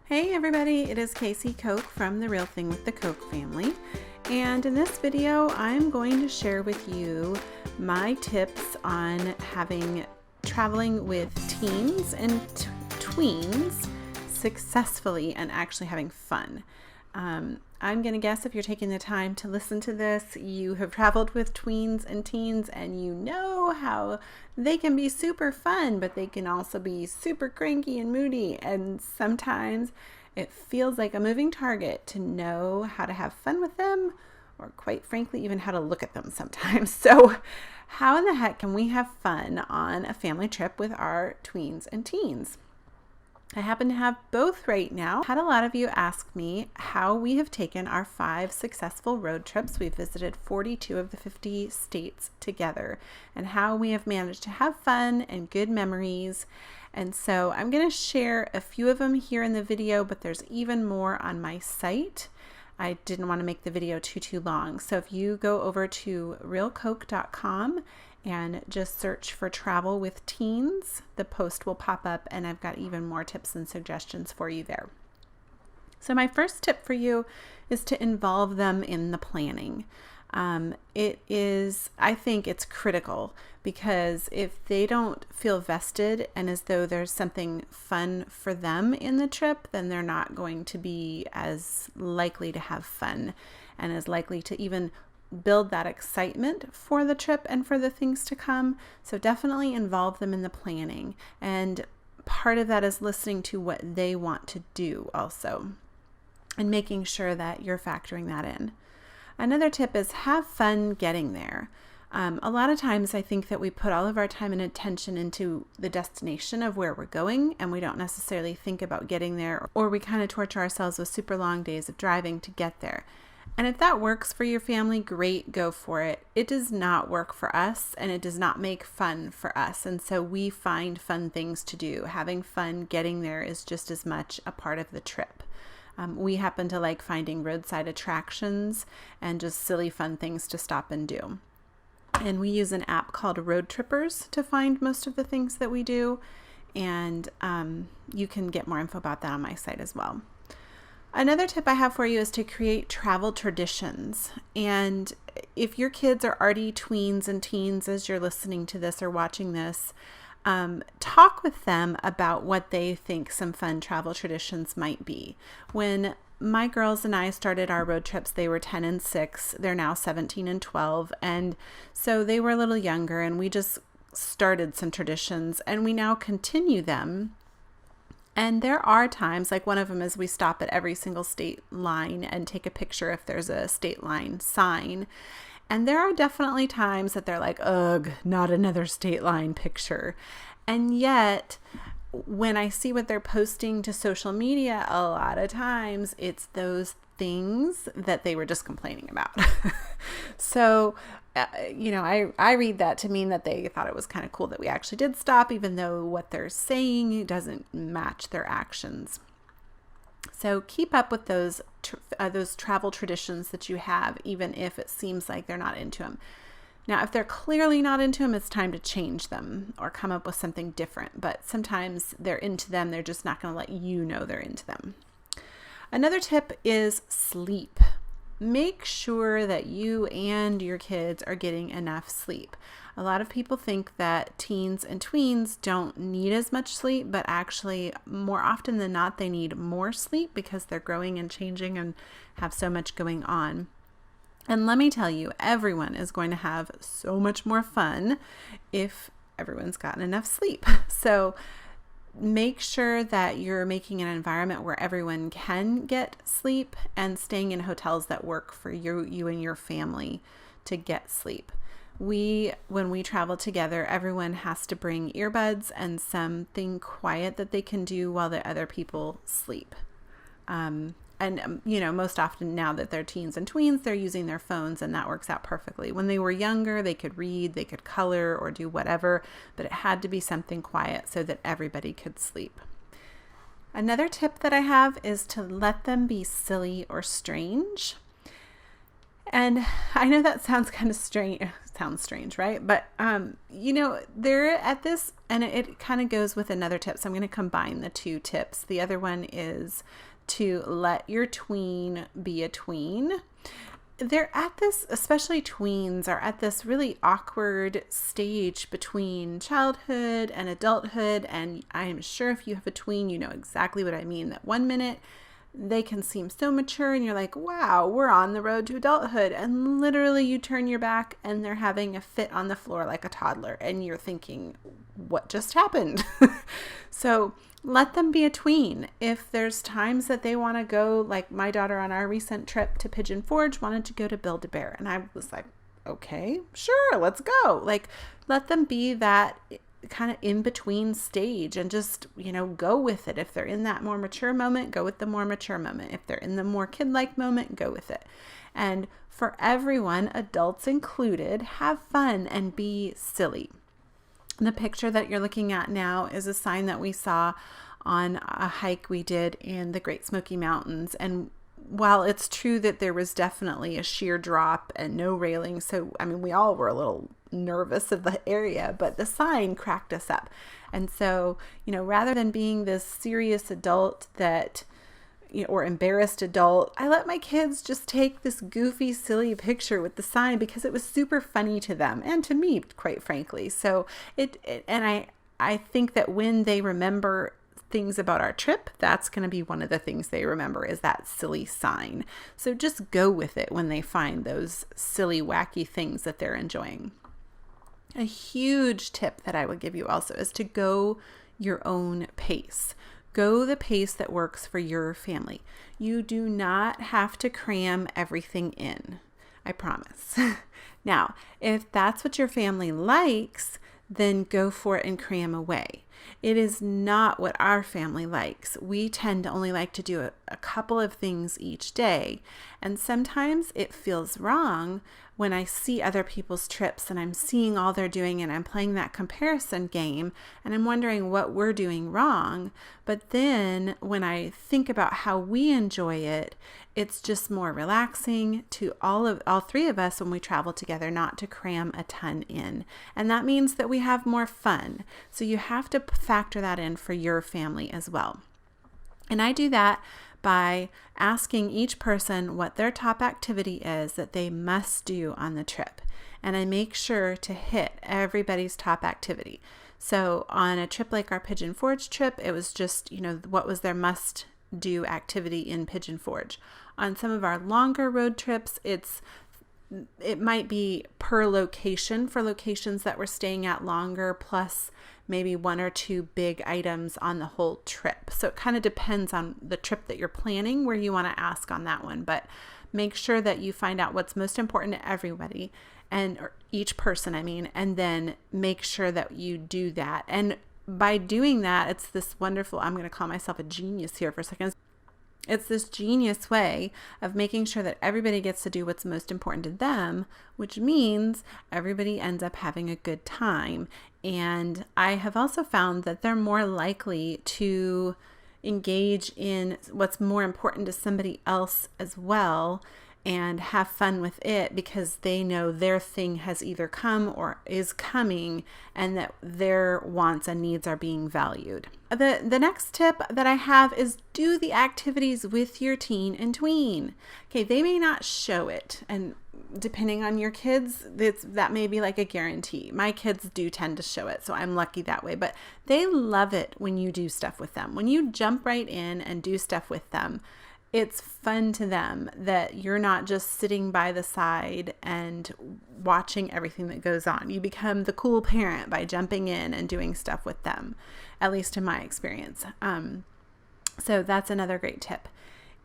Hey everybody, it is Casey Koch from The Real Thing with the Koch family, and in this video I'm going to share with you my tips on traveling with teens and tweens successfully and actually having fun. I'm going to guess if you're taking the time to listen to this, you have traveled with tweens and teens and you know how they can be super fun, but they can also be super cranky and moody. And sometimes it feels like a moving target to know how to have fun with them, or quite frankly, even how to look at them sometimes. So how in the heck can we have fun on a family trip with our tweens and teens? I happen to have both right now. Had a lot of you ask me how we have taken our 5 successful road trips. We've visited 42 of the 50 states together, and how we have managed to have fun and good memories. And so I'm going to share a few of them here in the video, but there's even more on my site. I didn't want to make the video too long. So if you go over to realkoch.com and just search for travel with teens, the post will pop up and I've got even more tips and suggestions for you there. So my first tip for you is to involve them in the planning. I think it's critical, because if they don't feel vested and as though there's something fun for them in the trip, then they're not going to be as likely to have fun and as likely to even build that excitement for the trip and for the things to come. So definitely involve them in the planning. And part of that is listening to what they want to do also, and making sure that you're factoring that in. Another tip is have fun getting there. A lot of times I think that we put all of our time and attention into the destination of where we're going, and we don't necessarily think about getting there, or we kind of torture ourselves with super long days of driving to get there. And if that works for your family, great, go for it. It does not work for us, and it does not make fun for us. And so we find fun things to do. Having fun getting there is just as much a part of the trip. We happen to like finding roadside attractions and just silly fun things to stop and do. And we use an app called Road Trippers to find most of the things that we do. And you can get more info about that on my site as well. Another tip I have for you is to create travel traditions. And if your kids are already tweens and teens as you're listening to this or watching this, talk with them about what they think some fun travel traditions might be. When my girls and I started our road trips, they were 10 and 6. They're now 17 and 12. And so they were a little younger, and we just started some traditions and we now continue them. And there are times, like one of them is we stop at every single state line and take a picture if there's a state line sign. And there are definitely times that they're like, ugh, not another state line picture. And yet, when I see what they're posting to social media, a lot of times it's those things that they were just complaining about. So, I read that to mean that they thought it was kind of cool that we actually did stop, even though what they're saying doesn't match their actions. So keep up with those travel traditions that you have, even if it seems like they're not into them. Now, if they're clearly not into them, it's time to change them or come up with something different. But sometimes they're into them. They're just not going to let you know they're into them. Another tip is sleep. Make sure that you and your kids are getting enough sleep. A lot of people think that teens and tweens don't need as much sleep, but actually more often than not, they need more sleep because they're growing and changing and have so much going on. And let me tell you, everyone is going to have so much more fun if everyone's gotten enough sleep. So make sure that you're making an environment where everyone can get sleep and staying in hotels that work for you and your family to get sleep. When we travel together, everyone has to bring earbuds and something quiet that they can do while the other people sleep. Most often now that they're teens and tweens, they're using their phones, and that works out perfectly. When they were younger, they could read, they could color or do whatever, but it had to be something quiet so that everybody could sleep. Another tip that I have is to let them be silly or strange. And I know that sounds kind of strange. sounds strange, right? But, they're at this, and it kind of goes with another tip. So I'm going to combine the two tips. The other one is to let your tween be a tween. They're at this, especially tweens, are at this really awkward stage between childhood and adulthood. And I am sure if you have a tween, you know exactly what I mean. That 1 minute they can seem so mature and you're like, wow, we're on the road to adulthood. And literally you turn your back and they're having a fit on the floor like a toddler. And you're thinking, what just happened? So let them be a tween. If there's times that they want to go, like my daughter on our recent trip to Pigeon Forge wanted to go to Build-A-Bear. And I was like, okay, sure, let's go. Like, let them be that kind of in between stage and just, go with it. If they're in that more mature moment, go with the more mature moment. If they're in the more kid-like moment, go with it. And for everyone, adults included, have fun and be silly. The picture that you're looking at now is a sign that we saw on a hike we did in the Great Smoky Mountains. And while it's true that there was definitely a sheer drop and no railing, so we all were a little nervous of the area, but the sign cracked us up. And so, rather than being this serious adult that, or embarrassed adult, I let my kids just take this goofy, silly picture with the sign because it was super funny to them and to me, quite frankly. So I think that when they remember things about our trip, that's going to be one of the things they remember is that silly sign. So just go with it when they find those silly, wacky things that they're enjoying. A huge tip that I would give you also is to go your own pace. Go the pace that works for your family. You do not have to cram everything in, I promise. Now, if that's what your family likes, then go for it and cram away. It is not what our family likes. We tend to only like to do a couple of things each day. And sometimes it feels wrong when I see other people's trips and I'm seeing all they're doing and I'm playing that comparison game and I'm wondering what we're doing wrong. But then when I think about how we enjoy it, it's just more relaxing to all three of us when we travel together, not to cram a ton in. And that means that we have more fun. So you have to factor that in for your family as well. And I do that by asking each person what their top activity is that they must do on the trip. And I make sure to hit everybody's top activity. So on a trip like our Pigeon Forge trip, it was just, what was their must do activity in Pigeon Forge. On some of our longer road trips, it might be per location for locations that we're staying at longer, plus maybe one or two big items on the whole trip. So it kind of depends on the trip that you're planning where you want to ask on that one. But make sure that you find out what's most important to everybody or each person, and then make sure that you do that. And by doing that, it's this wonderful, I'm going to call myself a genius here for a second. It's this genius way of making sure that everybody gets to do what's most important to them, which means everybody ends up having a good time. And I have also found that they're more likely to engage in what's more important to somebody else as well and have fun with it because they know their thing has either come or is coming and that their wants and needs are being valued. The next tip that I have is do the activities with your teen and tween. Okay, they may not show it, and depending on your kids, that may be like a guarantee. My kids do tend to show it, so I'm lucky that way, but they love it when you do stuff with them. When you jump right in and do stuff with them, it's fun to them that you're not just sitting by the side and watching everything that goes on. You become the cool parent by jumping in and doing stuff with them, at least in my experience. So that's another great tip.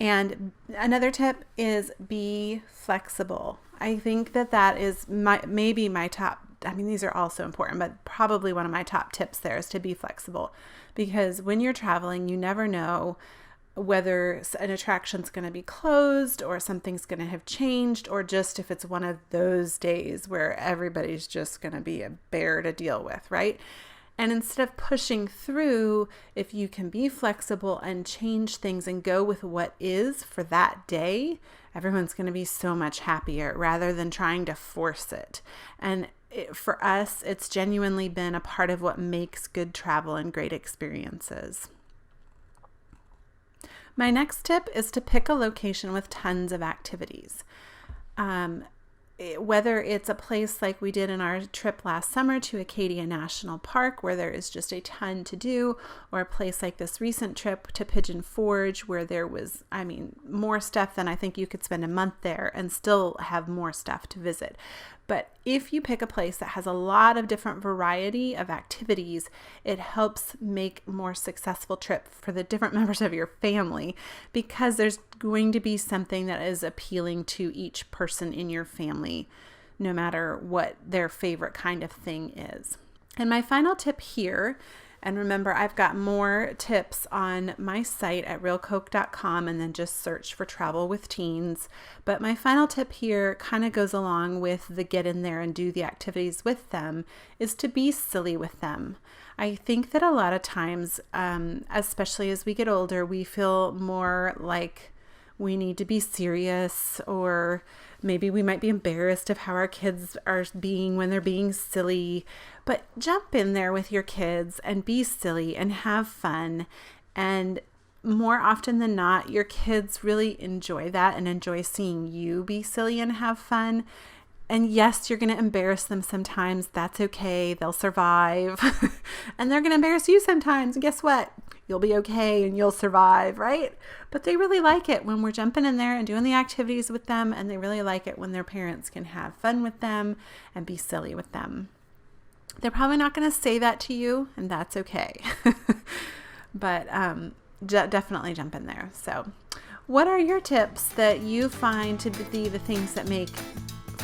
And another tip is be flexible. I think that is maybe my top. These are all so important, but probably one of my top tips there is to be flexible, because when you're traveling, you never know whether an attraction's going to be closed or something's going to have changed, or just if it's one of those days where everybody's just going to be a bear to deal with, right? And instead of pushing through, if you can be flexible and change things and go with what is for that day, everyone's going to be so much happier rather than trying to force it. And for us, it's genuinely been a part of what makes good travel and great experiences. My next tip is to pick a location with tons of activities. Whether it's a place like we did in our trip last summer to Acadia National Park, where there is just a ton to do, or a place like this recent trip to Pigeon Forge, where there was, more stuff than I think you could spend a month there and still have more stuff to visit. But if you pick a place that has a lot of different variety of activities, it helps make a more successful trip for the different members of your family, because there's going to be something that is appealing to each person in your family, no matter what their favorite kind of thing is. And my final tip here, and remember, I've got more tips on my site at realcoke.com, and then just search for Travel with Teens. But my final tip here kind of goes along with the get in there and do the activities with them, is to be silly with them. I think that a lot of times, especially as we get older, we feel more like we need to be serious, or maybe we might be embarrassed of how our kids are being when they're being silly. But jump in there with your kids and be silly and have fun. And more often than not, your kids really enjoy that and enjoy seeing you be silly and have fun. And yes, you're going to embarrass them sometimes. That's okay. They'll survive. And they're going to embarrass you sometimes. And guess what? You'll be okay and you'll survive, right? But they really like it when we're jumping in there and doing the activities with them. And they really like it when their parents can have fun with them and be silly with them. They're probably not going to say that to you, and that's okay. But definitely jump in there. So what are your tips that you find to be the things that make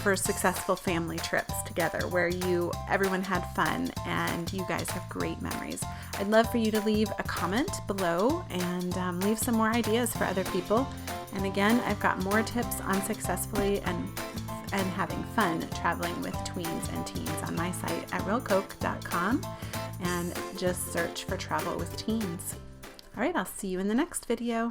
for successful family trips together, where everyone had fun and you guys have great memories? I'd love for you to leave a comment below and leave some more ideas for other people. And again, I've got more tips on successfully and having fun traveling with tweens and teens on my site at realcoke.com, and just search for Travel with Teens. All right, I'll see you in the next video.